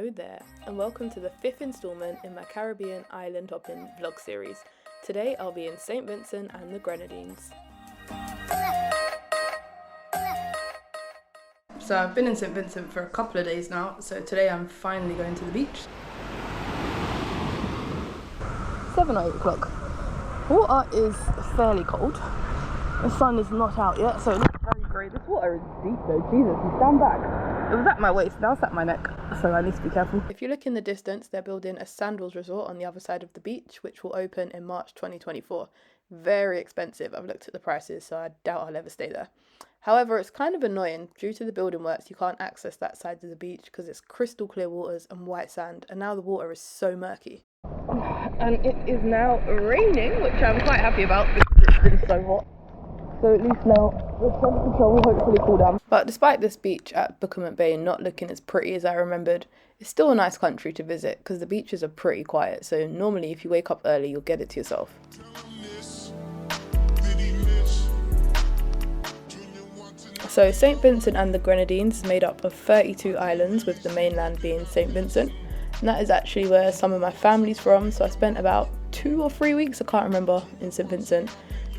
Hello there, and welcome to the 5th instalment in my Caribbean island hopping vlog series. Today I'll be in St Vincent and the Grenadines. So I've been in St Vincent for a couple of days now, so today I'm finally going to the beach. 7 or 8 o'clock. Water is fairly cold. The sun is not out yet, so it looks very grey. This water is deep though, Jesus, you stand back. It was at my waist, now it's at my neck, so I need to be careful. If you look in the distance, they're building a sandals resort on the other side of the beach, which will open in March 2024. Very expensive, I've looked at the prices, so I doubt I'll ever stay there. However, it's kind of annoying. Due to the building works, you can't access that side of the beach because it's crystal clear waters and white sand, and now the water is so murky. And it is now raining, which I'm quite happy about because it's been so hot. So at least now the temperature will hopefully cool down. But despite this beach at Buckermont Bay not looking as pretty as I remembered, it's still a nice country to visit because the beaches are pretty quiet. So normally if you wake up early, you'll get it to yourself. So St Vincent and the Grenadines is made up of 32 islands, with the mainland being St Vincent. And that is actually where some of my family's from. So I spent about 2 or 3 weeks, I can't remember, in St Vincent.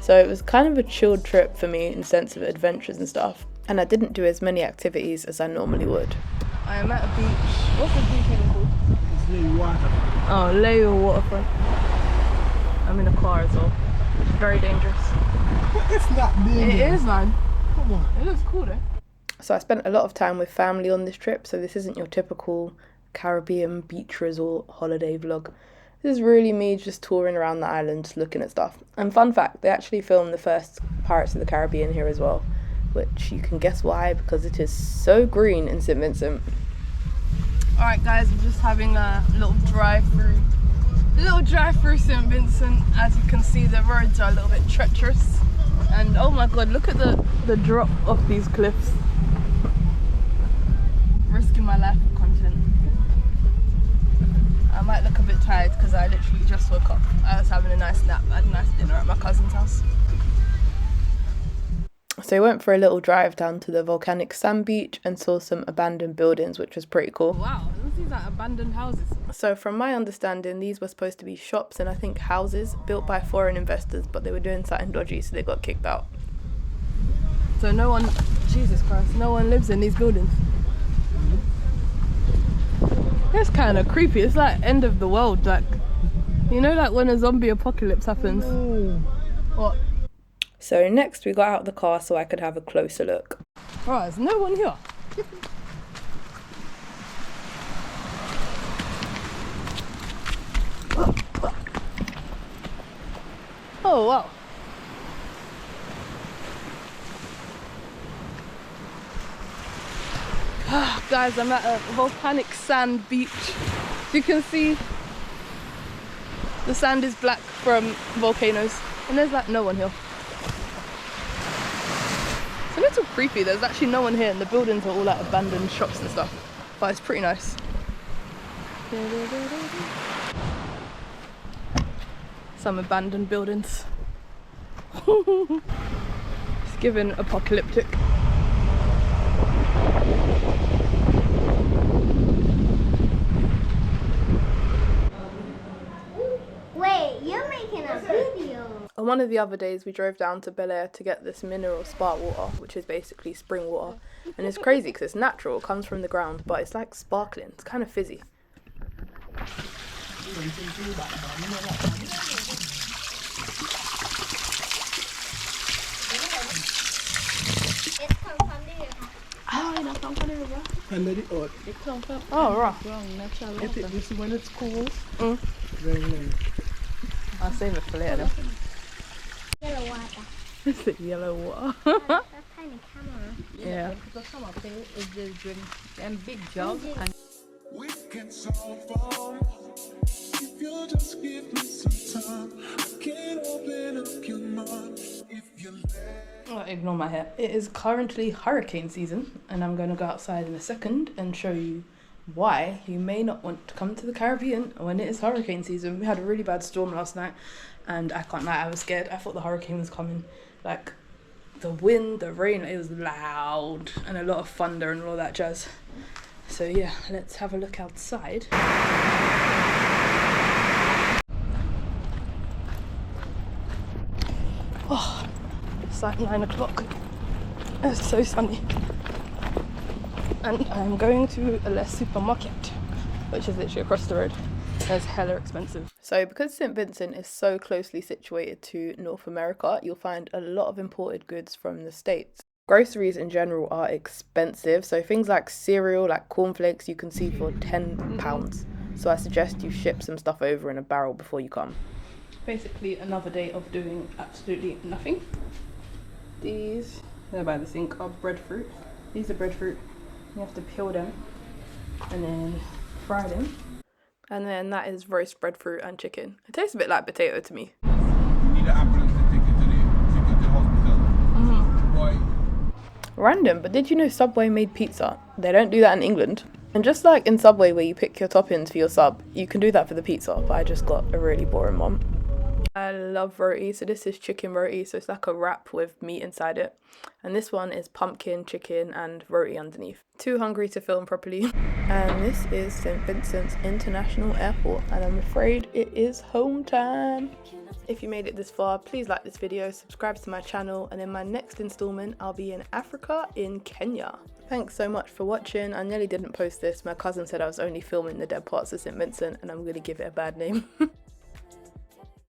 So it was kind of a chilled trip for me in the sense of adventures and stuff. And I didn't do as many activities as I normally would. I am at a beach. What's the beach even called? It's Leo Water. Oh, Leo Waterfront. I'm in a car as well, which is very dangerous. It's not dangerous. It is, man. Come on. It looks cool though. So I spent a lot of time with family on this trip, so this isn't your typical Caribbean beach resort holiday vlog. This is really me just touring around the island, just looking at stuff. And fun fact, they actually filmed the first Pirates of the Caribbean here as well, which you can guess why, because it is so green in St Vincent. Alright guys, we're just having a little drive through St Vincent. As you can see, the roads are a little bit treacherous. And oh my god, look at the drop off these cliffs. Risking my life for content. I might look a bit tired because I literally just woke up. I was having a nice nap. I had a nice dinner at my cousin's house. So we went for a little drive down to the volcanic sand beach and saw some abandoned buildings, which was pretty cool. Wow, look at these like abandoned houses. So from my understanding, these were supposed to be shops and I think houses built by foreign investors, but they were doing something dodgy, so they got kicked out. So no one, Jesus Christ, no one lives in these buildings. It's kind of creepy. It's like end of the world, like, you know, like when a zombie apocalypse happens. Oh. What? So next we got out of the car so I could have a closer look. Right, there's no one here. Oh wow. Guys, I'm at a volcanic sand beach. As you can see, the sand is black from volcanoes, and there's like no one here. It's a little creepy. There's actually no one here, and the buildings are all like abandoned shops and stuff, but it's pretty nice. Some abandoned buildings. It's given apocalyptic. Wait, you're making a video. On one of the other days, we drove down to Bel Air to get this mineral spark water, which is basically spring water. And it's crazy because it's natural, it comes from the ground, but it's like sparkling. It's kind of fizzy. Oh, right. This is when it's cold. Very nice. I'll save it for later. Yellow water. Is it yellow water? That's tiny camera. Yeah. Because some of them is just drink them big jugs and We can solve all if you just give me some time. I can open up your mind if you let. Oh, ignore my hair. It is currently hurricane season, and I'm going to go outside in a second and show you why you may not want to come to the Caribbean when it is hurricane season. We had a really bad storm last night, and I can't lie, I was scared. I thought the hurricane was coming. Like, the wind, the rain, it was loud, and a lot of thunder and all that jazz. So yeah, let's have a look outside. Oh, it's like 9 o'clock. It's so sunny. And I'm going to a supermarket, which is literally across the road. It's hella expensive. So because St Vincent is so closely situated to North America, you'll find a lot of imported goods from the States. Groceries in general are expensive, so things like cereal, like cornflakes, you can see for £10. So I suggest you ship some stuff over in a barrel before you come. Basically another day of doing absolutely nothing. These, they're by the sink, are breadfruit. These are breadfruit. You have to peel them and then fry them. And then that is roast breadfruit and chicken. It tastes a bit like potato to me. You need an ambulance to take you to the hospital. Why? Random, but did you know Subway made pizza? They don't do that in England. And just like in Subway where you pick your toppings for your sub, you can do that for the pizza, but I just got a really boring one. I love roti, so this is chicken roti, so it's like a wrap with meat inside it. And this one is pumpkin, chicken and roti underneath. Too hungry to film properly. And this is St Vincent's International Airport, and I'm afraid it is home time. If you made it this far, please like this video, subscribe to my channel, and in my next installment I'll be in Africa, in Kenya. Thanks so much for watching. I nearly didn't post this. My cousin said I was only filming the dead parts of St Vincent and I'm going to give it a bad name.